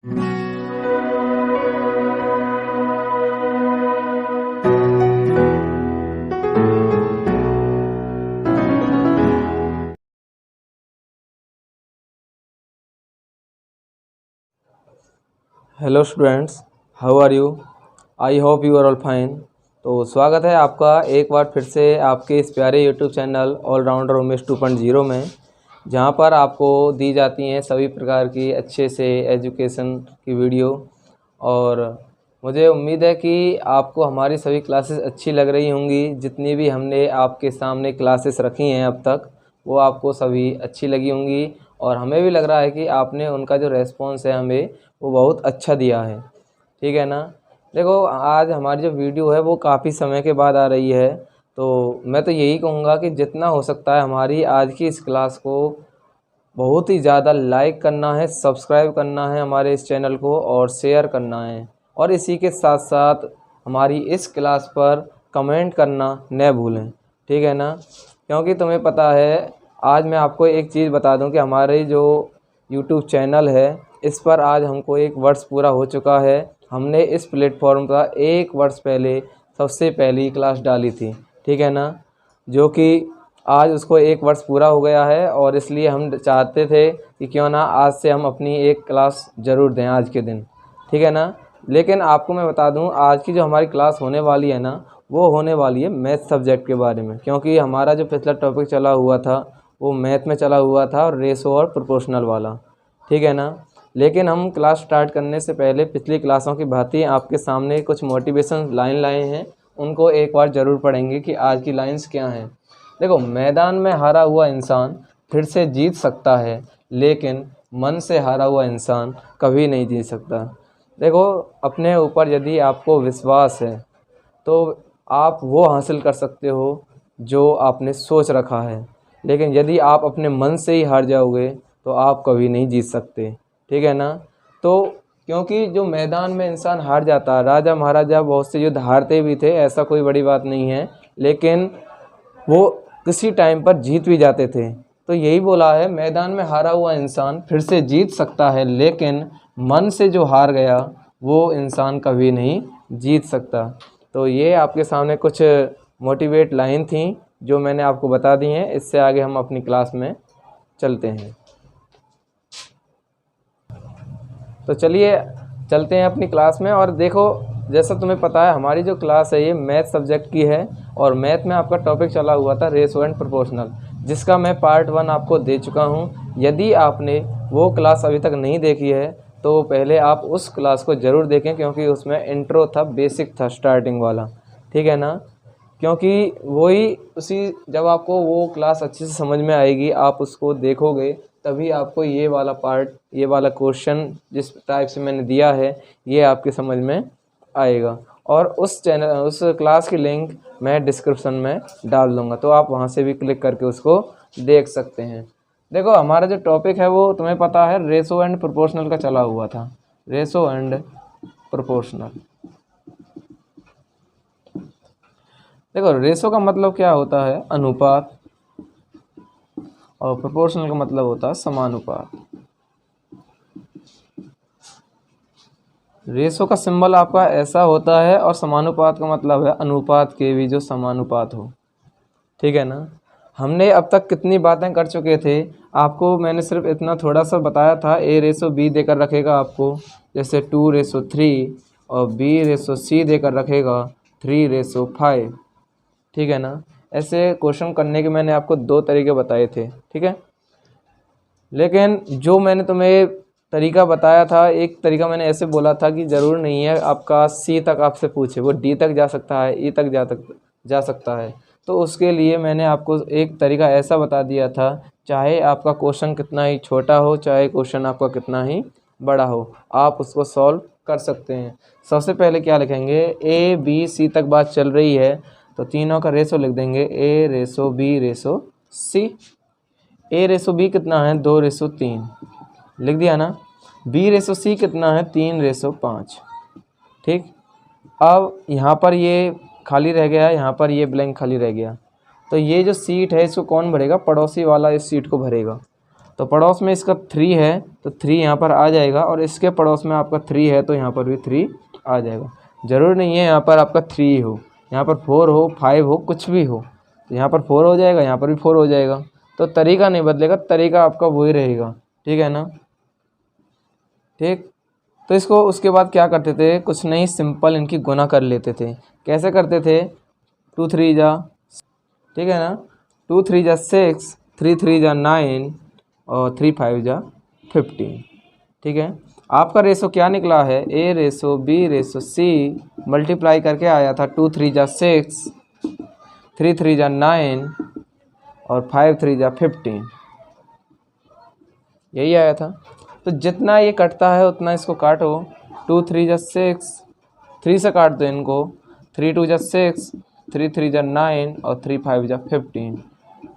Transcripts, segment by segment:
Hello students, how are you? I hope you are all fine. तो स्वागत है आपका एक बार फिर से आपके इस प्यारे यूट्यूब चैनल ऑलराउंडर उमेश 2.0 में, जहां पर आपको दी जाती हैं सभी प्रकार की अच्छे से एजुकेशन की वीडियो। और मुझे उम्मीद है कि आपको हमारी सभी क्लासेस अच्छी लग रही होंगी। जितनी भी हमने आपके सामने क्लासेस रखी हैं अब तक, वो आपको सभी अच्छी लगी होंगी। और हमें भी लग रहा है कि आपने उनका जो रेस्पॉन्स है हमें वो बहुत अच्छा दिया है। ठीक है ना? देखो, आज हमारी जो वीडियो है वो काफ़ी समय के बाद आ रही है, तो मैं तो यही कहूँगा कि जितना हो सकता है हमारी आज की इस क्लास को बहुत ही ज़्यादा लाइक करना है, सब्सक्राइब करना है हमारे इस चैनल को, और शेयर करना है। और इसी के साथ साथ हमारी इस क्लास पर कमेंट करना न भूलें। ठीक है ना? क्योंकि तुम्हें पता है, आज मैं आपको एक चीज़ बता दूं कि हमारे जो यूट्यूब चैनल है इस पर आज हमको 1 वर्ष पूरा हो चुका है। हमने इस प्लेटफॉर्म का 1 वर्ष पहले सबसे पहली क्लास डाली थी। ठीक है ना? जो कि आज उसको 1 वर्ष पूरा हो गया है, और इसलिए हम चाहते थे कि क्यों ना आज से हम अपनी एक क्लास ज़रूर दें आज के दिन। ठीक है ना? लेकिन आपको मैं बता दूं, आज की जो हमारी क्लास होने वाली है ना, वो होने वाली है मैथ सब्जेक्ट के बारे में। क्योंकि हमारा जो पिछला टॉपिक चला हुआ था वो मैथ में चला हुआ था, और रेशो और प्रोपोर्शनल वाला। ठीक है ना? लेकिन हम क्लास स्टार्ट करने से पहले पिछली क्लासों की भांति आपके सामने कुछ मोटिवेशन लाइन लाए हैं, उनको एक बार ज़रूर पढ़ेंगे कि आज की लाइंस क्या हैं। देखो, मैदान में हारा हुआ इंसान फिर से जीत सकता है, लेकिन मन से हारा हुआ इंसान कभी नहीं जीत सकता। देखो, अपने ऊपर यदि आपको विश्वास है तो आप वो हासिल कर सकते हो जो आपने सोच रखा है। लेकिन यदि आप अपने मन से ही हार जाओगे तो आप कभी नहीं जीत सकते। ठीक है ना? तो क्योंकि जो मैदान में इंसान हार जाता है, राजा महाराजा बहुत से युद्ध हारते भी थे, ऐसा कोई बड़ी बात नहीं है, लेकिन वो किसी टाइम पर जीत भी जाते थे। तो यही बोला है, मैदान में हारा हुआ इंसान फिर से जीत सकता है, लेकिन मन से जो हार गया वो इंसान कभी नहीं जीत सकता। तो ये आपके सामने कुछ मोटिवेट लाइन थी जो मैंने आपको बता दी हैं। इससे आगे हम अपनी क्लास में चलते हैं। तो चलिए चलते हैं अपनी क्लास में। और देखो, जैसा तुम्हें पता है हमारी जो क्लास है ये मैथ सब्जेक्ट की है, और मैथ में आपका टॉपिक चला हुआ था रेशो एंड प्रोपोर्शनल, जिसका मैं पार्ट 1 आपको दे चुका हूँ। यदि आपने वो क्लास अभी तक नहीं देखी है तो पहले आप उस क्लास को ज़रूर देखें, क्योंकि उसमें इंट्रो था, बेसिक था, स्टार्टिंग वाला। ठीक है ना? क्योंकि वही उसी जब आपको वो क्लास अच्छे से समझ में आएगी, आप उसको देखोगे, तभी आपको ये वाला पार्ट, ये वाला क्वेश्चन जिस टाइप से मैंने दिया है ये आपके समझ में आएगा। और उस क्लास की लिंक मैं डिस्क्रिप्शन में डाल दूँगा, तो आप वहाँ से भी क्लिक करके उसको देख सकते हैं। देखो, हमारा जो टॉपिक है वो तुम्हें पता है रेशो एंड प्रोपोर्शनल का चला हुआ था। Ratio and proportional. देखो, रेशो का मतलब क्या होता है? अनुपात। और प्रोपोर्शनल का मतलब होता है समानुपात। रेशो का सिंबल आपका ऐसा होता है, और समानुपात का मतलब है अनुपात के भी जो समानुपात हो। ठीक है ना? हमने अब तक कितनी बातें कर चुके थे, आपको मैंने सिर्फ इतना थोड़ा सा बताया था। A/B देकर रखेगा आपको, जैसे 2/3, और B/C देकर रखेगा 3/5। ठीक है ना? ऐसे क्वेश्चन करने के मैंने आपको 2 तरीके बताए थे। ठीक है? लेकिन जो मैंने तुम्हें तरीका बताया था, एक तरीका मैंने ऐसे बोला था कि ज़रूर नहीं है आपका C तक आपसे पूछे, वो D तक जा सकता है, E तक जा सकता है। तो उसके लिए मैंने आपको एक तरीका ऐसा बता दिया था, चाहे आपका क्वेश्चन कितना ही छोटा हो, चाहे क्वेश्चन आपका कितना ही बड़ा हो, आप उसको सॉल्व कर सकते हैं। सबसे पहले क्या लिखेंगे? A B C तक बात चल रही है, तो तीनों का रेशो लिख देंगे, A/B/C। A/B कितना है? 2/3, लिख दिया ना? B/C कितना है? 3/5। ठीक। अब यहाँ पर ये खाली रह गया, यहाँ पर ये ब्लैंक खाली रह गया, तो ये जो सीट है इसको कौन भरेगा? पड़ोसी वाला इस सीट को भरेगा। तो पड़ोस में इसका 3 है तो 3 यहाँ पर आ जाएगा, और इसके पड़ोस में आपका 3 है तो यहाँ पर भी 3 आ जाएगा। ज़रूर नहीं है यहाँ पर आपका 3 हो, यहाँ पर 4 हो, 5 हो, कुछ भी हो, तो यहाँ पर 4 हो जाएगा, यहाँ पर भी 4 हो जाएगा। तो तरीका नहीं बदलेगा, तरीका आपका वही रहेगा, ठीक है ना। ठीक, तो इसको उसके बाद क्या करते थे, कुछ नहीं, सिंपल इनकी गुना कर लेते थे। कैसे करते थे, 2 3 जा, ठीक है ना, 2 3 जा 6, 3 3 जा 9 और 3 5 जा 15, ठीक है। आपका रेशो क्या निकला है, ए ratio B ratio C multiply करके आया था 2 3 जा 6, 3 3 जा 9 और 5 3 जा 15, यही आया था। तो जितना ये कटता है उतना इसको काटो, 2 3 जा 6, 3 से काट दो इनको, 3 2 जा 6, 3 3 जा 9 और 3 5 जा 15।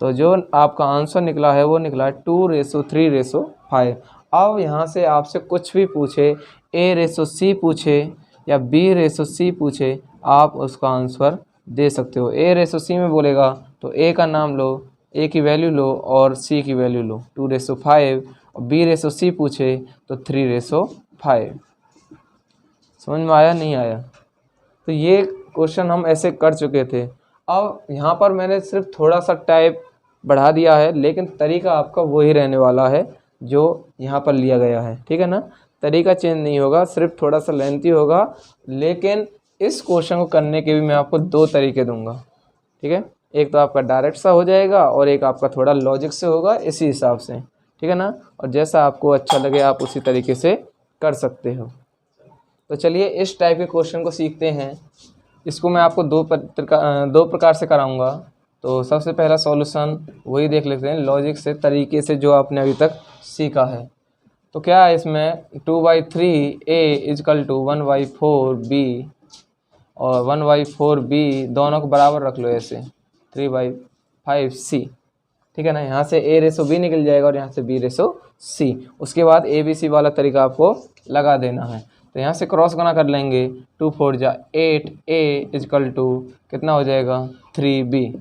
तो जो आपका आंसर निकला है वो निकला है 2:3:5। अब यहाँ से आपसे कुछ भी पूछे, A:C पूछे या B:C पूछे, आप उसका आंसर दे सकते हो। A:C में बोलेगा तो A का नाम लो, A की वैल्यू लो और C की वैल्यू लो, 2:5, और B:C पूछे तो 3:5। समझ में आया नहीं आया? तो ये क्वेश्चन हम ऐसे कर चुके थे। अब यहाँ पर मैंने सिर्फ थोड़ा सा टाइप बढ़ा दिया है, लेकिन तरीका आपका वही रहने वाला है जो यहाँ पर लिया गया है, ठीक है ना। तरीका चेंज नहीं होगा, सिर्फ थोड़ा सा लेंथी होगा, लेकिन इस क्वेश्चन को करने के भी मैं आपको 2 तरीके दूंगा, ठीक है। एक तो आपका डायरेक्ट सा हो जाएगा और एक आपका थोड़ा लॉजिक से होगा, इसी हिसाब से, ठीक है ना। और जैसा आपको अच्छा लगे आप उसी तरीके से कर सकते हो। तो चलिए इस टाइप के क्वेश्चन को सीखते हैं। इसको मैं आपको 2 प्रकार से कराऊंगा। तो सबसे पहला सॉल्यूशन वही देख लेते हैं, लॉजिक से, तरीके से, जो आपने अभी तक सीखा है। तो क्या है इसमें, 2/3A = 1/4B और 1/4B दोनों को बराबर रख लो ऐसे, 3/5C, ठीक है ना। यहाँ से A:B निकल जाएगा और यहाँ से B:C। उसके बाद ABC वाला तरीका आपको लगा देना है। तो यहाँ से क्रॉस गुना कर लेंगे, 2 4 जा 8, A = कितना हो जाएगा, 3B,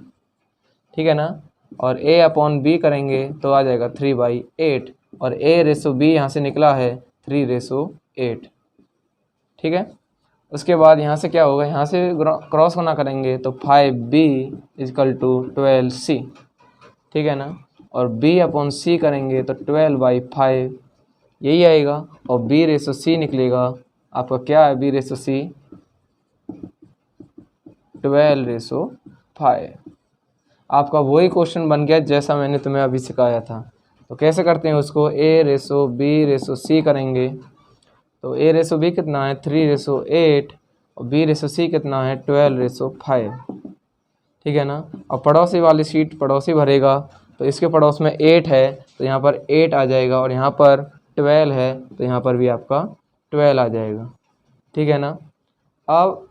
ठीक है ना। और A/B करेंगे तो आ जाएगा 3/8, और A:B यहाँ से निकला है 3:8, ठीक है। उसके बाद यहाँ से क्या होगा, यहाँ से क्रॉस गुना करेंगे तो 5B = 12C, ठीक है ना। और B/C करेंगे तो 12/5, यही आएगा। और B:C निकलेगा आपका, क्या है B:C, 12:5। आपका वही क्वेश्चन बन गया जैसा मैंने तुम्हें अभी सिखाया था। तो कैसे करते हैं उसको, A:B:C करेंगे तो A:B कितना है, 3:8 और B:C कितना है, 12:5, ठीक है ना। और पड़ोसी वाली सीट पड़ोसी भरेगा, तो इसके पड़ोस में 8 है तो यहाँ पर 8 आ जाएगा, और यहाँ पर 12 है तो यहाँ पर भी आपका 12 आ जाएगा, ठीक है ना। अब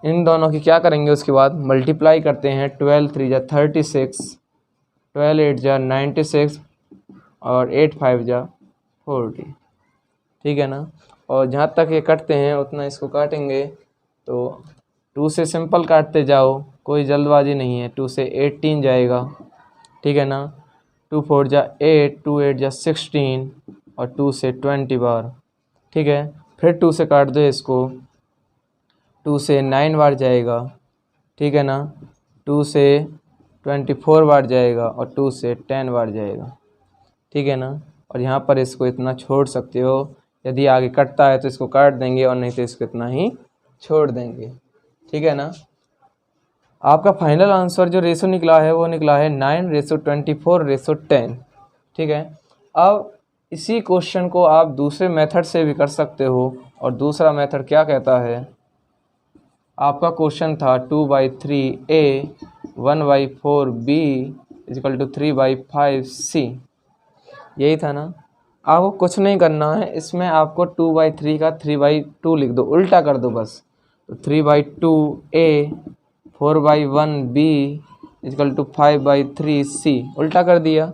इन दोनों की क्या करेंगे, उसके बाद मल्टीप्लाई करते हैं, 12 3 जा 36, 12 8 जा 96 और 8 5 जा 40, ठीक है ना। और जहाँ तक ये कटते हैं उतना इसको काटेंगे। तो 2 से सिंपल काटते जाओ, कोई जल्दबाजी नहीं है। 2 से 18 जाएगा, ठीक है ना। 2 4 जा 8, 2 8 जा 16 और 2 से 20 बार, ठीक है। फिर 2 से काट दो इसको, 2 से 9 बार जाएगा, ठीक है ना। 2 से 24 बार जाएगा और 2 से 10 बार जाएगा, ठीक है ना। और यहाँ पर इसको इतना छोड़ सकते हो, यदि आगे कटता है तो इसको काट देंगे और नहीं तो इसको इतना ही छोड़ देंगे, ठीक है ना। आपका फाइनल आंसर जो रेशो निकला है वो निकला है 9:24:10, ठीक है। अब इसी क्वेश्चन को आप दूसरे मेथड से भी कर सकते हो, और दूसरा मेथड क्या कहता है, आपका क्वेश्चन था 2/3A 1/4B = 3/5C, यही था ना। आपको कुछ नहीं करना है, इसमें आपको 2/3 का 3/2 लिख दो, उल्टा कर दो बस। तो 3/2A 4/1B = 5/3C, उल्टा कर दिया।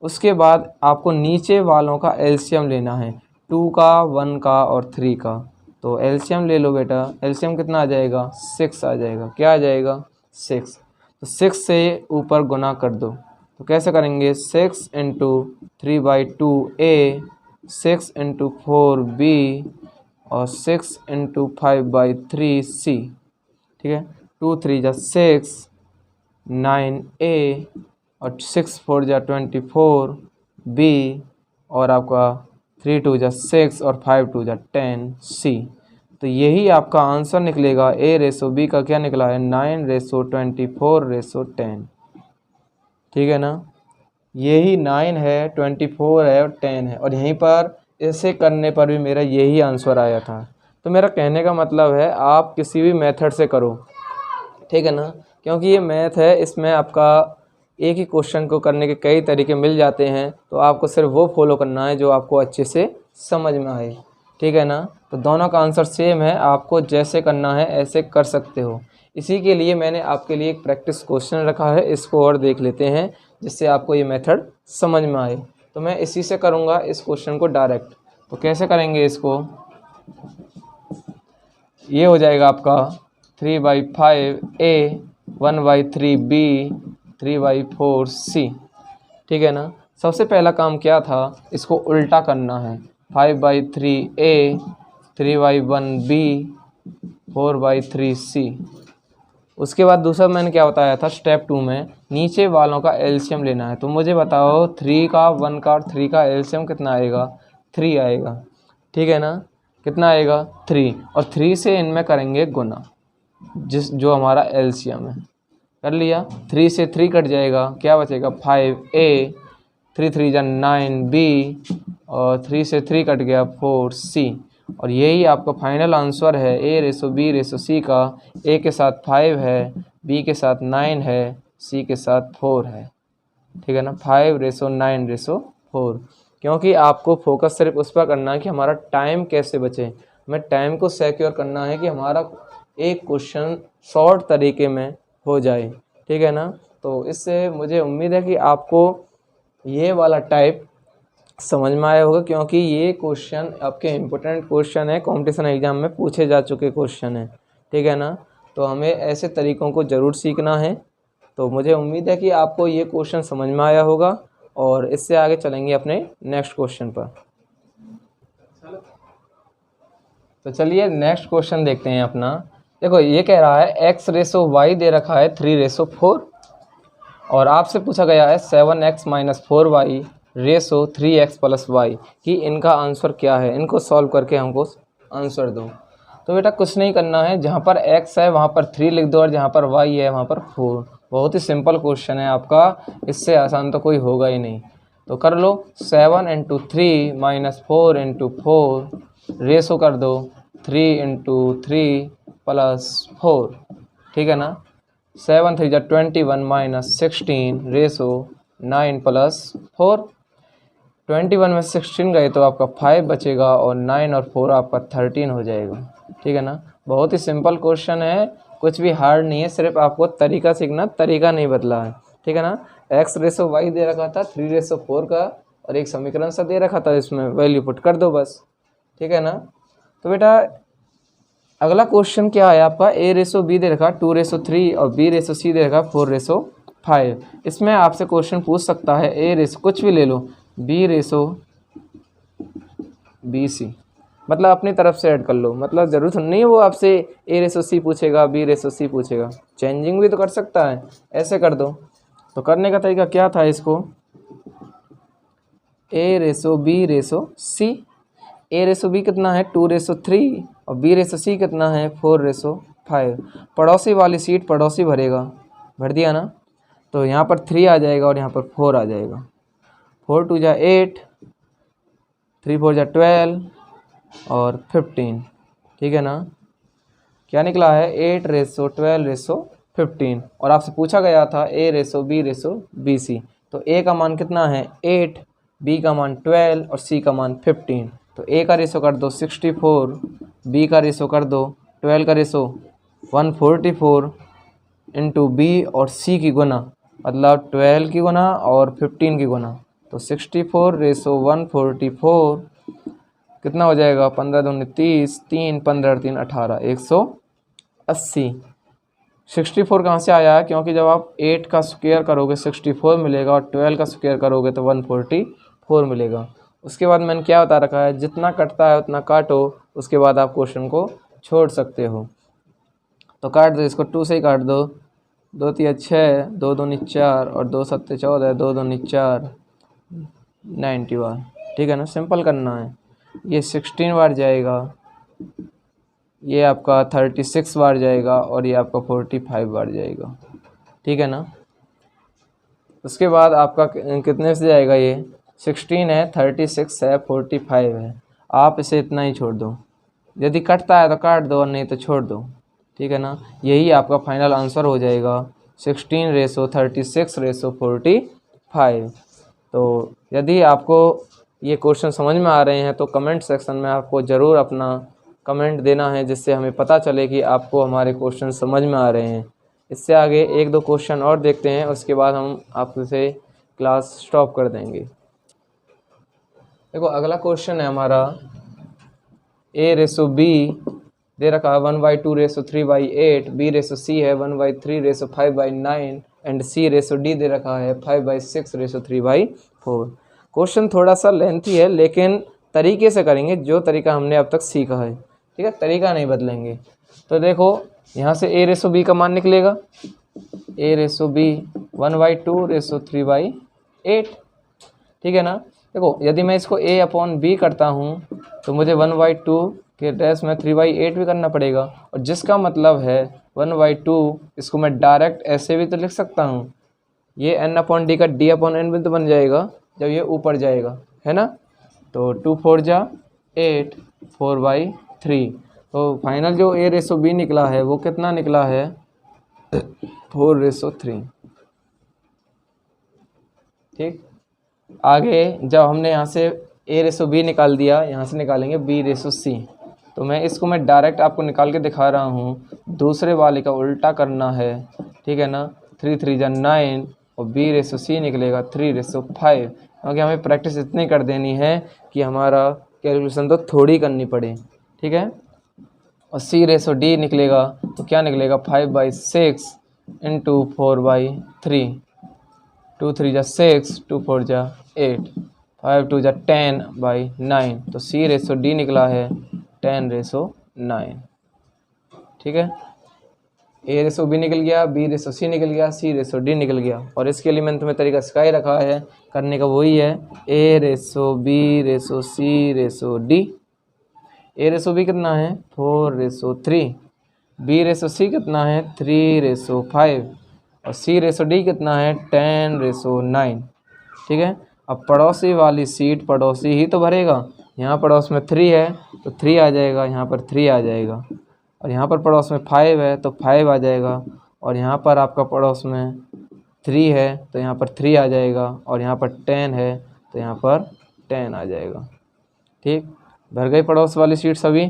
उसके बाद आपको नीचे वालों का एलसीएम लेना है, 2 का, 1 का और 3 का। तो एलसीएम ले लो बेटा, एलसीएम कितना आ जाएगा, 6 आ जाएगा। क्या आ जाएगा, 6। तो 6 से ऊपर गुना कर दो, तो कैसे करेंगे, 6 इंटू 3/2a, 6 इंटू 4b और 6 इंटू 5/3c। ठीक है, 2 3 जा 6, 9a और 6 4 जा 24b और आपका 3 2 जा 6 और 5 2 जा 10c। तो यही आपका आंसर निकलेगा। a/b का क्या निकला है, 9/24/10। ठीक है ना, यही 9 है, 24 है और 10 है, और यहीं पर ऐसे करने पर भी मेरा यही आंसर आया था। तो मेरा कहने का मतलब है आप किसी भी मेथड से करो, ठीक है ना, क्योंकि ये मैथ है, इसमें आपका एक ही क्वेश्चन को करने के कई तरीके मिल जाते हैं। तो आपको सिर्फ वो फॉलो करना है जो आपको अच्छे से समझ में आए। ठीक है ना, तो दोनों का आंसर सेम है, आपको जैसे करना है ऐसे कर सकते हो। इसी के लिए मैंने आपके लिए एक प्रैक्टिस क्वेश्चन रखा है, इसको और देख लेते हैं जिससे आपको ये मेथड समझ में आए। तो मैं इसी से करूँगा इस क्वेश्चन को डायरेक्ट। तो कैसे करेंगे इसको, ये हो जाएगा आपका 3/5a, 1/3b, 3/4c। ठीक है ना, सबसे पहला काम क्या था, इसको उल्टा करना है। 5/3a, 3/1b, 4/3c। उसके बाद दूसरा मैंने क्या बताया था, स्टेप 2 में नीचे वालों का एलसीएम लेना है। तो मुझे बताओ 3 का, 1 का और 3 का एलसीएम कितना आएगा, 3 आएगा। ठीक है ना, कितना आएगा, 3, और 3 से इनमें करेंगे गुना, जो हमारा एलसीएम है। कर लिया, 3 से 3 कट जाएगा, क्या बचेगा, 5a, 3 3 जा 9b और 3 से 3 कट गया 4c। और यही आपका फाइनल आंसर है a/b/c का। a के साथ 5 है, b के साथ 9 है, c के साथ 4 है। ठीक है ना, 5/9/4। क्योंकि आपको फोकस सिर्फ उस पर करना है कि हमारा टाइम कैसे बचे। हमें टाइम को सिक्योर करना है कि हमारा एक क्वेश्चन शॉर्ट तरीके में हो जाए। ठीक है ना, तो इससे मुझे उम्मीद है कि आपको ये वाला टाइप समझ में आया होगा, क्योंकि ये क्वेश्चन आपके इम्पोर्टेंट क्वेश्चन है, कंपटीशन एग्जाम में पूछे जा चुके क्वेश्चन है। ठीक है ना, तो हमें ऐसे तरीक़ों को ज़रूर सीखना है। तो मुझे उम्मीद है कि आपको ये क्वेश्चन समझ में आया होगा, और इससे आगे चलेंगे अपने नेक्स्ट क्वेश्चन पर। तो चलिए नेक्स्ट क्वेश्चन देखते हैं अपना। देखो ये कह रहा है x/y दे रखा है 3/4, और आपसे पूछा गया है 7x - 4y ratio 3x + y कि इनका आंसर क्या है। इनको सॉल्व करके हमको आंसर दो। तो बेटा कुछ नहीं करना है, जहाँ पर x है वहाँ पर 3 लिख दो, और जहाँ पर y है वहाँ पर 4। बहुत ही सिंपल क्वेश्चन है आपका, इससे आसान तो कोई होगा ही नहीं। तो कर लो, 7 × 3 - 4 × 4 रेशो कर दो 3 × 3 + 4। ठीक है ना, 7 3 जा 21 - 16 रेशो 9 + 4। 21 में 16 गए तो आपका 5 बचेगा, और 9 और 4 आपका 13 हो जाएगा। ठीक है ना, बहुत ही सिंपल क्वेश्चन है, कुछ भी हार्ड नहीं है, सिर्फ आपको तरीका सीखना, तरीका नहीं बदला है। ठीक है ना, x/y दे रखा था 3/4 का, और एक समीकरण सा दे रखा था, इसमें वैल्यू पुट कर दो बस। ठीक है ना, तो बेटा अगला क्वेश्चन क्या है आपका, a/b दे रखा 2/3 और b/c दे रखा 4/5। इसमें आपसे क्वेश्चन पूछ सकता है कुछ भी ले लो, b/bc, मतलब अपनी तरफ से ऐड कर लो, मतलब ज़रूरत नहीं है वो आपसे a/c पूछेगा, b/c पूछेगा, चेंजिंग भी तो कर सकता है, ऐसे कर दो। तो करने का तरीका क्या था, इसको a/b/c, a/b कितना है 2/3 और b/c कितना है 4/5। पड़ोसी वाली सीट पड़ोसी भरेगा, भर दिया ना, तो यहाँ पर 3 आ जाएगा और यहाँ पर 4 आ जाएगा। 4 2 जा 8, 3 4 जा 12 और 15। ठीक है ना, क्या निकला है 8/12/15। और आपसे पूछा गया था a/b/bc। तो a का मान कितना है 8, b का मान 12 और c का मान 15। तो a का रेशो कर दो 64, b का रेशो कर दो 12 का रेशो 144 इंटू b और c की गुना, मतलब 12 की गुना और 15 की गुना। तो 64/144 कितना हो जाएगा, 15 दूनी 30, 3 15 3 18, 180। 64 कहाँ से आया है, क्योंकि जब आप 8 का स्क्वायर करोगे 64 मिलेगा और 12 का स्क्वायर करोगे तो 144 मिलेगा। उसके बाद मैंने क्या बता रखा है, जितना कटता है उतना काटो, उसके बाद आप क्वेश्चन को छोड़ सकते हो। तो काट दो इसको, 2 से ही काट दो, 2 3 6, 2 दूनी 4 और 2 7 14, 2 दूनी 4, 90 बार। ठीक है ना, सिंपल करना है। ये 16 बार जाएगा, ये आपका 36 बार जाएगा और ये आपका 45 बार जाएगा। ठीक है ना। उसके बाद आपका कितने से जाएगा, ये 16 है, 36 है, 45 है। आप इसे इतना ही छोड़ दो, यदि कटता है तो काट दो और नहीं तो छोड़ दो। ठीक है ना, यही आपका फाइनल आंसर हो जाएगा 16:36:45। तो यदि आपको ये क्वेश्चन समझ में आ रहे हैं तो कमेंट सेक्शन में आपको ज़रूर अपना कमेंट देना है, जिससे हमें पता चले कि आपको हमारे क्वेश्चन समझ में आ रहे हैं। इससे आगे 1-2 क्वेश्चन और देखते हैं, उसके बाद हम आपसे क्लास स्टॉप कर देंगे। देखो अगला क्वेश्चन है हमारा, a/b दे रखा है 1/2/3/8, b/c है 1/3/5/9 एंड c/d दे रखा है 5/6/3/4। क्वेश्चन थोड़ा सा लेंथी है, लेकिन तरीके से करेंगे जो तरीका हमने अब तक सीखा है। ठीक है, तरीका नहीं बदलेंगे। तो देखो यहाँ से a/b का मान निकलेगा, a/b 1/2/3/8। ठीक है ना। देखो यदि मैं इसको a/b करता हूँ तो मुझे 1/2 के डैश में 3/8 भी करना पड़ेगा, और जिसका मतलब है 1/2 इसको मैं डायरेक्ट ऐसे भी तो लिख सकता हूँ, ये n/d का d/n भी तो बन जाएगा जब ये ऊपर जाएगा, है ना। तो 2 4 जा 8, 4/3। तो फाइनल जो a/b निकला है वो कितना निकला है, 4/3। ठीक, आगे जब हमने यहाँ से a/b निकाल दिया, यहाँ से निकालेंगे b/c। तो मैं इसको डायरेक्ट आपको निकाल के दिखा रहा हूँ, दूसरे वाले का उल्टा करना है। ठीक है ना, 3 3 जा 9 और b/c निकलेगा 3/5, क्योंकि हमें प्रैक्टिस इतनी कर देनी है कि हमारा कैलकुलेशन तो थोड़ी करनी पड़े। ठीक है, और c/d निकलेगा तो क्या निकलेगा, 5/6 इंटू 4/3, 2 3 जा 6, 2 4 जा 8, 5 2 जा 10/9। तो c/d निकला है 10/9। ठीक है, a/b निकल गया, b/c निकल गया, c/d निकल गया। और इसके लिए मैंने तुम्हें तरीका सिखा ही रखा है करने का, वही है a/b/c/d। a/b कितना है 4/3, b/c कितना है 3/5 और c/d कितना है 10/9। ठीक है, अब पड़ोसी वाली सीट पड़ोसी ही तो भरेगा। यहाँ पड़ोस में 3 है तो 3 आ जाएगा, यहाँ पर 3 आ जाएगा, और यहाँ पर पड़ोस में 5 है तो 5 आ जाएगा, और यहाँ पर आपका पड़ोस में 3 है तो यहाँ पर 3 आ जाएगा, और यहाँ पर 10 है तो यहाँ पर 10 आ जाएगा। ठीक, भर गई पड़ोस वाली सीट सभी।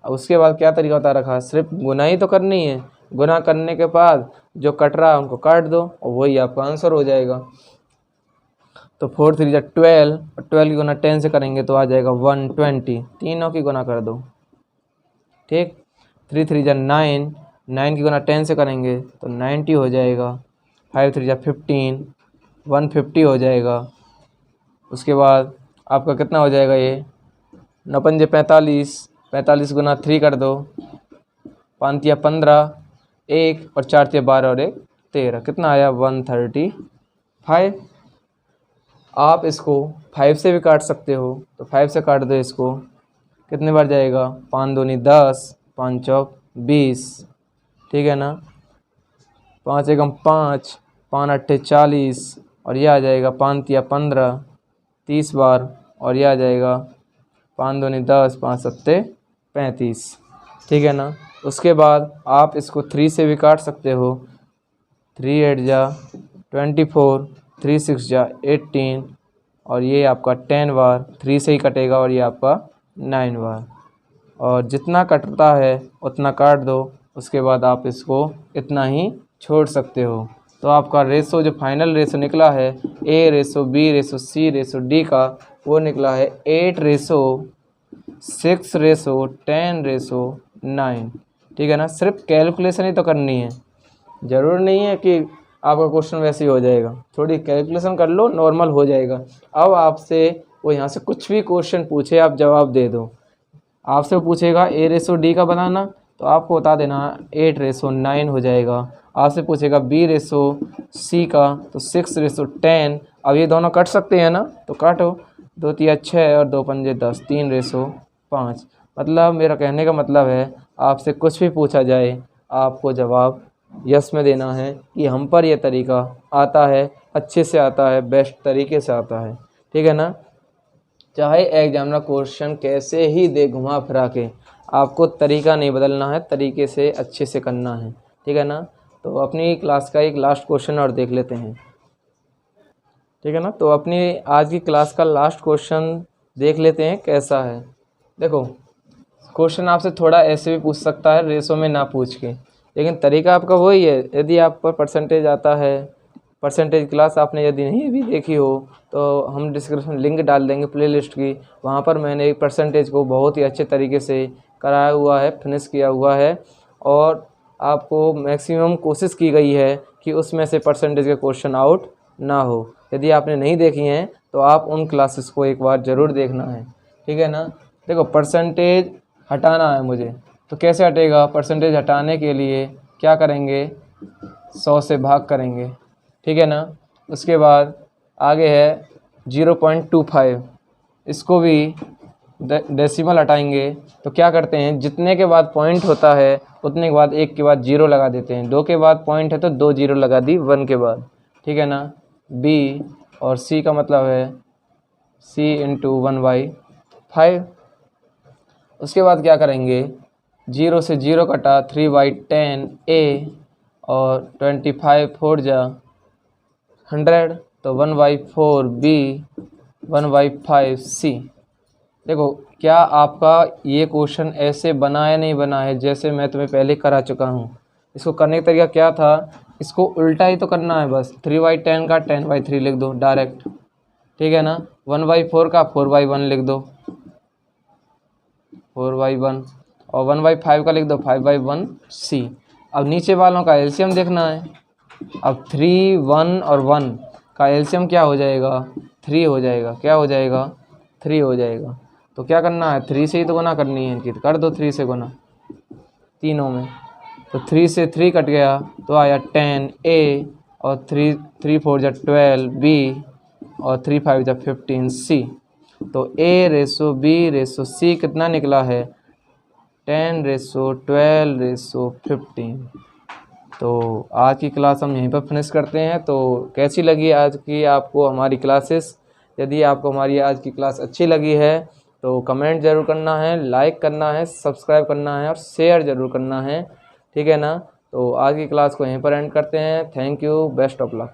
अब उसके बाद क्या तरीका बता रखा है, सिर्फ गुना ही तो करनी है। गुना करने के बाद जो कट रहा है उनको काट दो और वही आपका आंसर हो जाएगा। तो 4 3 जा 12 और 12 की गुना 10 से करेंगे तो आ जाएगा 120। तीनों की गुना कर दो। ठीक, 3 3 जा 9, 9 की गुना 10 से करेंगे तो 90 हो जाएगा। 5 3 जा 15, 150 हो जाएगा। उसके बाद आपका कितना हो जाएगा, ये 9 5 45, 45 गुना 3 कर दो, 5 या 15, 1 और 4 या 12 और 1 13, कितना आया 135। आप इसको 5 से भी काट सकते हो, तो 5 से काट दो इसको, कितने बार जाएगा, 5 दूनी 10, 5 चौक 20। ठीक है ना, 5 एकम 5, 5 अट्ठे 40 और यह आ जाएगा 5 या 15, 30 बार, और यह आ जाएगा 5 दूनी 10, 5 सत्ते 35। ठीक है ना, उसके बाद आप इसको 3 से भी काट सकते हो। 3 8 जा 24, 3 6 जा 18 और ये आपका 10 बार 3 से ही कटेगा, और ये आपका 9 बार। और जितना कटता है उतना काट दो, उसके बाद आप इसको इतना ही छोड़ सकते हो। तो आपका रेशो जो फाइनल रेशो निकला है a/b/c/d का, वो निकला है 8/6/10/9। ठीक है ना, सिर्फ कैलकुलेशन ही तो करनी है। ज़रूर नहीं है कि आपका क्वेश्चन वैसे ही हो जाएगा, थोड़ी कैलकुलेशन कर लो, नॉर्मल हो जाएगा। अब आपसे वो यहाँ से कुछ भी क्वेश्चन पूछे आप जवाब दे दो। आपसे पूछेगा A/D का बनाना, तो आपको बता देना 8/9 हो जाएगा। आपसे पूछेगा B/C का, तो 6/10। अब ये दोनों कट सकते हैं ना, तो काटो, 2 तिया 6 और 2 पंजे 10, 3/5। मतलब मेरा कहने का मतलब है, आपसे कुछ भी पूछा जाए आपको जवाब यस में देना है कि हम पर यह तरीका आता है, अच्छे से आता है, बेस्ट तरीके से आता है। ठीक है ना। चाहे एग्जामिनर क्वेश्चन कैसे ही दे घुमा फिरा के, आपको तरीका नहीं बदलना है, तरीके से अच्छे से करना है। ठीक है ना। तो अपनी क्लास का एक लास्ट क्वेश्चन और देख लेते हैं। ठीक है ना। तो अपनी आज की क्लास का लास्ट क्वेश्चन देख लेते हैं कैसा है। देखो, क्वेश्चन आपसे थोड़ा ऐसे भी पूछ सकता है, रेशो में ना पूछ के, लेकिन तरीका आपका वही है। यदि आप पर परसेंटेज आता है, परसेंटेज क्लास आपने यदि नहीं भी देखी हो, तो हम डिस्क्रिप्शन लिंक डाल देंगे प्लेलिस्ट की, वहाँ पर मैंने एक परसेंटेज को बहुत ही अच्छे तरीके से कराया हुआ है, फिनिश किया हुआ है, और आपको मैक्सिमम कोशिश की गई है कि उसमें से परसेंटेज के क्वेश्चन आउट ना हो। यदि आपने नहीं देखी हैं तो आप उन क्लासेस को एक बार ज़रूर देखना है। ठीक है ना। देखो, परसेंटेज हटाना है मुझे, तो कैसे हटेगा? परसेंटेज हटाने के लिए क्या करेंगे? 100 से भाग करेंगे। ठीक है ना। उसके बाद आगे है 0.25, इसको भी डेसिमल हटाएंगे, तो क्या करते हैं, जितने के बाद पॉइंट होता है उतने के बाद 1 के बाद 0 लगा देते हैं। 2 के बाद पॉइंट है तो 2 0 लगा दी 1 के बाद। ठीक है ना। B और C का मतलब है C × 1/5। उसके बाद क्या करेंगे, 0 से 0 कटा, 3/10 A, और 25 4 जा 100, तो 1/4 B, 1/5 C। देखो, क्या आपका ये क्वेश्चन ऐसे बना या नहीं बना है जैसे मैं तुम्हें पहले करा चुका हूँ? इसको करने का तरीका क्या था, इसको उल्टा ही तो करना है बस। 3/10 का 10/3 लिख दो डायरेक्ट। ठीक है ना। 1/4 का 4/1 लिख दो, 4/1, और 1/5 का लिख दो 5/1 C। अब नीचे वालों का एलसीएम देखना है। अब 3, 1 और 1 का एलसीएम क्या हो जाएगा? 3 हो जाएगा। क्या हो जाएगा? 3 हो जाएगा। तो क्या करना है, 3 से ही तो गुना करनी है इनकी, तो कर दो 3 से गुना तीनों में। तो 3 से 3 कट गया, तो आया 10 A, और 3 4 जा 12 B, और 3 5 जा 15 C। तो A/B/C कितना निकला है? 10/12/15। तो आज की क्लास हम यहीं पर फिनिश करते हैं। तो कैसी लगी आज की आपको हमारी क्लासेस? यदि आपको हमारी आज की क्लास अच्छी लगी है तो कमेंट ज़रूर करना है, लाइक करना है, सब्सक्राइब करना है और शेयर ज़रूर करना है। ठीक है ना। तो आज की क्लास को यहीं पर एंड करते हैं। Thank you, best of luck.